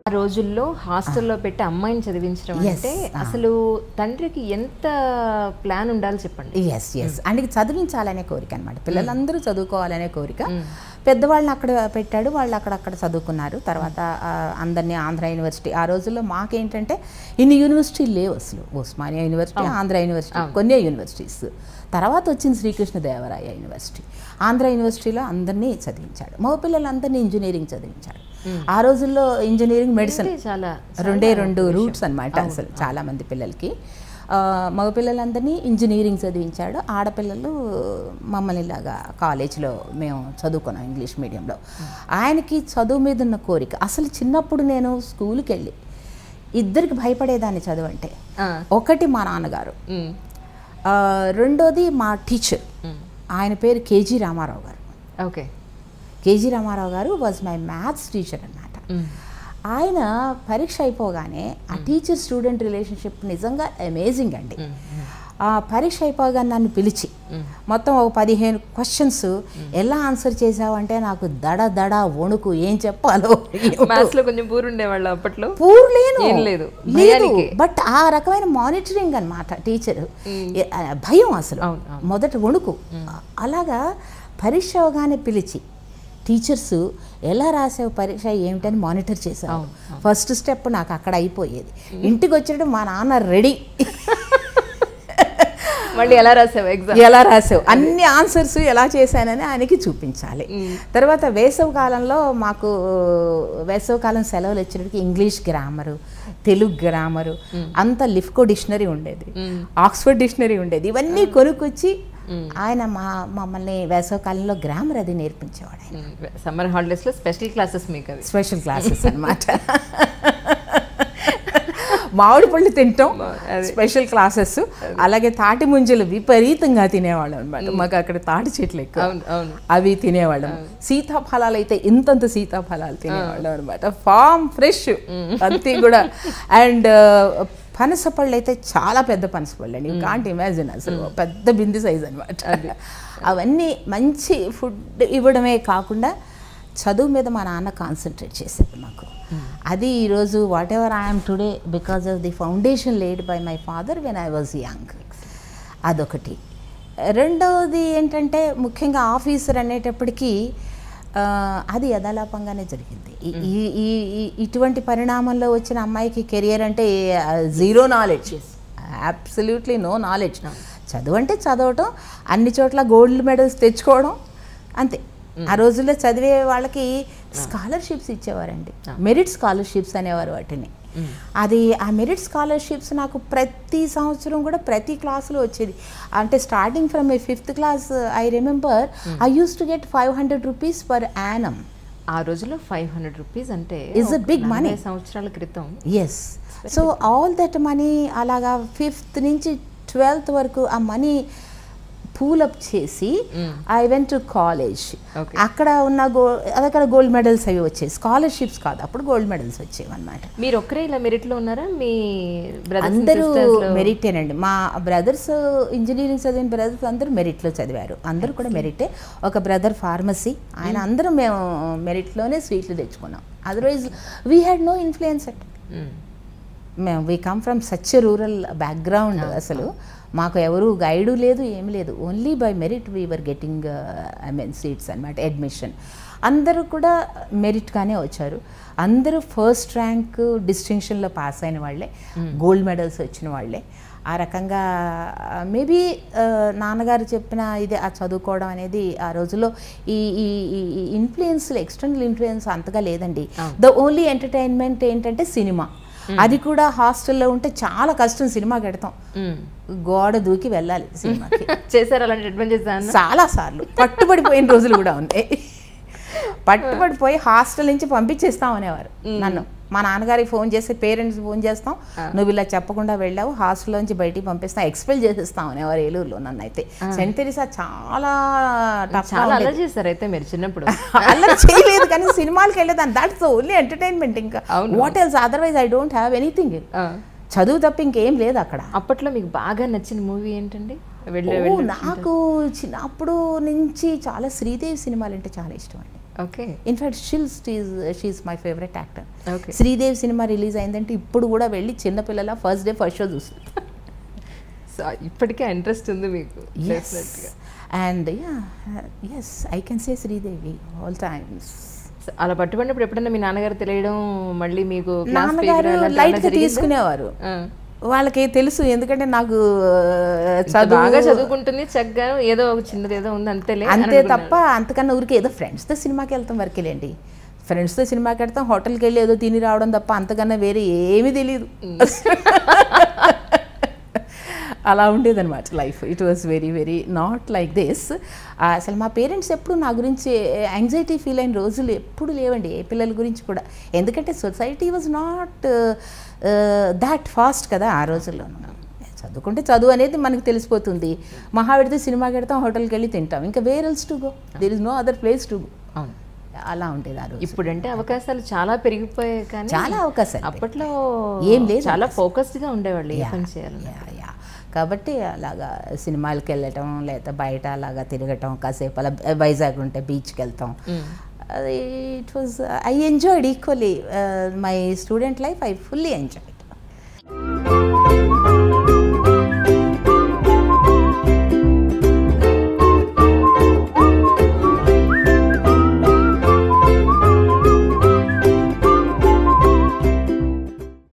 ఆ రోజుల్లో హాస్టల్లో పెట్టి అమ్మాయిని చదివించడం అంటే అసలు తండ్రికి ఎంత ప్లాన్ ఉండాలి చెప్పండి. ఎస్ ఆయనకి చదివించాలనే కోరిక అనమాట. పిల్లలందరూ చదువుకోవాలనే కోరిక. పెద్దవాళ్ళని అక్కడ పెట్టాడు, వాళ్ళు అక్కడ చదువుకున్నారు. తర్వాత అందరినీ ఆంధ్ర యూనివర్సిటీ, ఆ రోజుల్లో మాకేంటంటే ఇన్ని యూనివర్సిటీలు లేవు అసలు. ఉస్మానియా యూనివర్సిటీ, ఆంధ్ర యూనివర్సిటీ, కొన్ని యూనివర్సిటీస్. తర్వాత వచ్చింది శ్రీకృష్ణదేవరాయ యూనివర్సిటీ. ఆంధ్ర యూనివర్సిటీలో అందరినీ చదివించాడు. మగ పిల్లలందరినీ ఇంజనీరింగ్ చదివించాడు. ఆ రోజుల్లో ఇంజనీరింగ్, మెడిసిన్ రెండు రూట్స్ అనమాట అసలు చాలా మంది పిల్లలకి. మగపిల్లలందరినీ ఇంజనీరింగ్ చదివించాడు. ఆడపిల్లలు మమ్మల్ని ఇలాగా కాలేజీలో మేము చదువుకున్నాం ఇంగ్లీష్ మీడియంలో. ఆయనకి చదువు మీద ఉన్న కోరిక. అసలు చిన్నప్పుడు నేను స్కూల్కి వెళ్ళి ఇద్దరికి భయపడేదాన్ని చదువు అంటే. ఒకటి మా నాన్నగారు, రెండోది మా టీచర్. ఆయన పేరు కేజీ రామారావు గారు. ఓకే, కేజీ రామారావు గారు వాజ్ మై మ్యాథ్స్ టీచర్ అన్నమాట. ఆయన పరీక్ష అయిపోగానే ఆ టీచర్ స్టూడెంట్ రిలేషన్షిప్ నిజంగా అమేజింగ్ అండి. ఆ పరీక్ష అయిపోగానే నన్ను పిలిచి మొత్తం ఒక 15 క్వశ్చన్స్ ఎలా ఆన్సర్ చేసావంటే నాకు దడ వణుకు, ఏం చెప్పాలో. కొంచెం పూర్ ఉండేవాళ్ళు అప్పట్లో. పూర్ లేదు, బట్ ఆ రకమైన మానిటరింగ్ అనమాట టీచర్. భయం అసలు, మొదట వణుకు. అలాగా పరీక్ష అవగానే పిలిచి టీచర్స్ ఎలా రాసావు పరీక్ష ఏమిటని మానిటర్ చేశారు. ఫస్ట్ స్టెప్ నాకు అక్కడ అయిపోయేది. ఇంటికి వచ్చేటప్పుడు మా నాన్న రెడీ, మళ్ళీ ఎలా రాసావు అన్ని ఆన్సర్స్ ఎలా చేశానని ఆయనకి చూపించాలి. తర్వాత వేసవికాలంలో మాకు వేసవికాలం సెలవులు వచ్చేటికి ఇంగ్లీష్ గ్రామరు, తెలుగు గ్రామరు, అంత లిఫ్కో డిక్షనరీ ఉండేది, ఆక్స్ఫర్డ్ డిక్షనరీ ఉండేది. ఇవన్నీ కొనుక్కొచ్చి ఆయన మమ్మల్ని వేసవికాలంలో గ్రామర్ అది నేర్పించేవాడు. ఆయన సమ్మర్ హాలిడేస్లో స్పెషల్ క్లాసెస్, మీకు స్పెషల్ క్లాసెస్ అనమాట. మామిడి పళ్ళు తింటాం, స్పెషల్ క్లాసెస్. అలాగే తాటి ముంజలు విపరీతంగా తినేవాళ్ళం అనమాట. మాకు అక్కడ తాటి చెట్లు ఎక్కువ, అవి తినేవాళ్ళం. సీతాఫలాలు అయితే ఇంతంత సీతాఫలాలు తినేవాళ్ళం అనమాట. ఫామ్ ఫ్రెష్ అంతే కూడా. అండ్ పనస పళ్ళు అయితే చాలా పెద్ద పనస పళ్ళు అండి, యూ కాంట్ ఇమాజిన్. అసలు పెద్ద బింది సైజ్ అనమాట. అవన్నీ మంచి ఫుడ్ ఇవ్వడమే కాకుండా చదువు మీద మా నాన్న కాన్సన్ట్రేట్ చేసేది మాకు. అది ఈరోజు what ever I'm today because of the foundation laid by my father when I was young. అదొకటి. రెండవది ఏంటంటే ముఖ్యంగా ఆఫీసర్ అనేటప్పటికీ అది యథాలాపంగానే జరిగింది. ఇటువంటి పరిణామంలో వచ్చిన అమ్మాయికి కెరియర్ అంటే zero knowledge, absolutely no knowledge. చదువు అంటే చదవటం, అన్ని చోట్ల గోల్డ్ మెడల్స్ తెచ్చుకోవడం అంతే. ఆ రోజుల్లో చదివే వాళ్ళకి స్కాలర్షిప్స్ ఇచ్చేవారండి, మెరిట్ స్కాలర్షిప్స్ అనేవారు వాటిని. అది ఆ మెరిట్ స్కాలర్షిప్స్ నాకు ప్రతి సంవత్సరం కూడా ప్రతి క్లాసులో వచ్చేది. అంటే starting from A 5th class I remember I use to get 500 rupees per annum. ఆ రోజుల్లో 500 రూపీస్ అంటే ఇస్ అ బిగ్ మనీ, సంవత్సరాల క్రితం. Yes. So all that money అలాగా 5th నుంచి 12th వరకు ఆ మనీ పూలప్ చేసి ఐ వెంట్ టు కాలేజ్. అక్కడ ఉన్న అక్కడ గోల్డ్ మెడల్స్ అవి వచ్చాయి, స్కాలర్షిప్స్ కాదు, అప్పుడు గోల్డ్ మెడల్స్ వచ్చేవి అనమాట. మీరు ఒక్కరే ఇలా మెరిట్లో ఉన్నారా? మీ అందరూ మెరిటేనండి. మా బ్రదర్స్ ఇంజనీరింగ్ చదివిన బ్రదర్స్ అందరూ మెరిట్లో చదివారు, అందరూ కూడా మెరిటే. ఒక బ్రదర్ ఫార్మసీ, ఆయన అందరూ మేము మెరిట్లోనే సీట్లు తెచ్చుకున్నాం. Otherwise we had no influence at. మేము we come from such a rural background. అసలు మాకు ఎవరు గైడు లేదు, ఏమి లేదు. Only by merit we were getting seats అనమాట, అడ్మిషన్. అందరూ కూడా మెరిట్గానే వచ్చారు. అందరూ ఫస్ట్ ర్యాంక్ డిస్టింక్షన్లో పాస్ అయిన వాళ్ళే, గోల్డ్ మెడల్స్ వచ్చిన వాళ్ళే. ఆ రకంగా మేబీ నాన్నగారు చెప్పిన ఇది ఆ చదువుకోవడం అనేది ఆ రోజుల్లో ఈ ఇన్ఫ్లుయెన్స్, ఎక్స్టర్నల్ ఇన్ఫ్లుయెన్స్ అంతగా లేదండి. ద ఓన్లీ ఎంటర్టైన్మెంట్ ఏంటంటే సినిమా. అది కూడా హాస్టల్లో ఉంటే చాలా కష్టం. సినిమాకి వెడతాం, గోడ దూకి వెళ్ళాలి సినిమాకి. చేశారు అలాంటి అడ్వెంచర్స్? చాలా సార్లు పట్టుబడిపోయిన రోజులు కూడా ఉన్నాయి. పట్టుబడిపోయి హాస్టల్ నుంచి పంపించేస్తాం అనేవారు నన్ను. మా నాన్నగారికి ఫోన్ చేసి, పేరెంట్స్ ఫోన్ చేస్తాం, నువ్వు ఇలా చెప్పకుండా వెళ్ళావు, హాస్టల్ నుంచి బయటికి పంపిస్తాం, ఎక్స్పెల్ చేసేస్తాం అనేవారు ఏలూరులో. నన్ను అయితే సెయింట్ తెరీసా చాలా అల్లరి చేస్తారు. అయితే మీరు చిన్నప్పుడు అల్లరి చేయలేదు, కానీ సినిమాలకు వెళ్ళేదాన్ని. That's only entertainment. ఇంకా what else? Otherwise I don't have anything. చదువు తప్ప ఇంకేం లేదు అక్కడ. అప్పట్లో మీకు బాగా నచ్చిన మూవీ ఏంటండి? నాకు చిన్నప్పుడు నుంచి చాలా శ్రీదేవి సినిమాలు అంటే చాలా ఇష్టం అండి. Okay. In fact she's my favourite actor. Okay. Sridevi cinema release అయిందంటే ఇప్పుడు కూడా వెళ్ళి చిన్నపిల్లల ఫస్ట్ డే ఫస్ట్ షో చూస్తుంది. సో ఇప్పటికే ఇంట్రెస్ట్ ఉంది మీకు. And yes I can say Sridevi all times. అలా పట్టుబడినప్పుడు ఎప్పుడన్నా మీ నాన్నగారు తెలియడం, మళ్ళీ మీకు నాన్నగారు లైట్గా తీసుకునేవారు. వాళ్ళకి తెలుసు, ఎందుకంటే నాకు బాగా చదువుకుంటుంది చక్కగా, ఏదో ఒక చిన్నది ఏదో ఉంది అంతే తప్ప అంతకన్నా ఊరికి ఏదో ఫ్రెండ్స్తో సినిమాకి వెళ్తాం వరకేలేండి. ఫ్రెండ్స్తో సినిమాకి వెళ్తాం, హోటల్కి వెళ్ళి ఏదో తిని రావడం తప్ప అంతకన్నా వేరే ఏమీ తెలియదు. అలా ఉండేదన్నమాట life. It was very very not like this. అసలు మా పేరెంట్స్ ఎప్పుడు నా గురించి యాంగ్జైటీ ఫీల్ అయిన రోజులు ఎప్పుడు లేవండి, ఏ పిల్లల గురించి కూడా. ఎందుకంటే society was not that fast కదా ఆ రోజుల్లో. చదువుకుంటే చదువు అనేది మనకు తెలిసిపోతుంది. మహా పెడితే సినిమాకి వెళ్తాం, హోటల్కి వెళ్ళి తింటాం, ఇంకా where else to go, there is no other place to go. అలా ఉండేది ఆ రోజు. ఇప్పుడంటే అవకాశాలు చాలా పెరిగిపోయాయి, కానీ చాలా అవకాశాలు అప్పట్లో ఏం లేదు, చాలా ఫోకస్డ్గా ఉండేవాళ్ళు ఏ పని చేయాలి. కాబట్టి అలాగా సినిమాలకి వెళ్ళటం, లేదా బయట అలాగా తిరగటం, కాసేపు అలా వైజాగ్ ఉంటే బీచ్కి వెళ్తాం. It was I enjoyed equally my student life. I fully enjoy.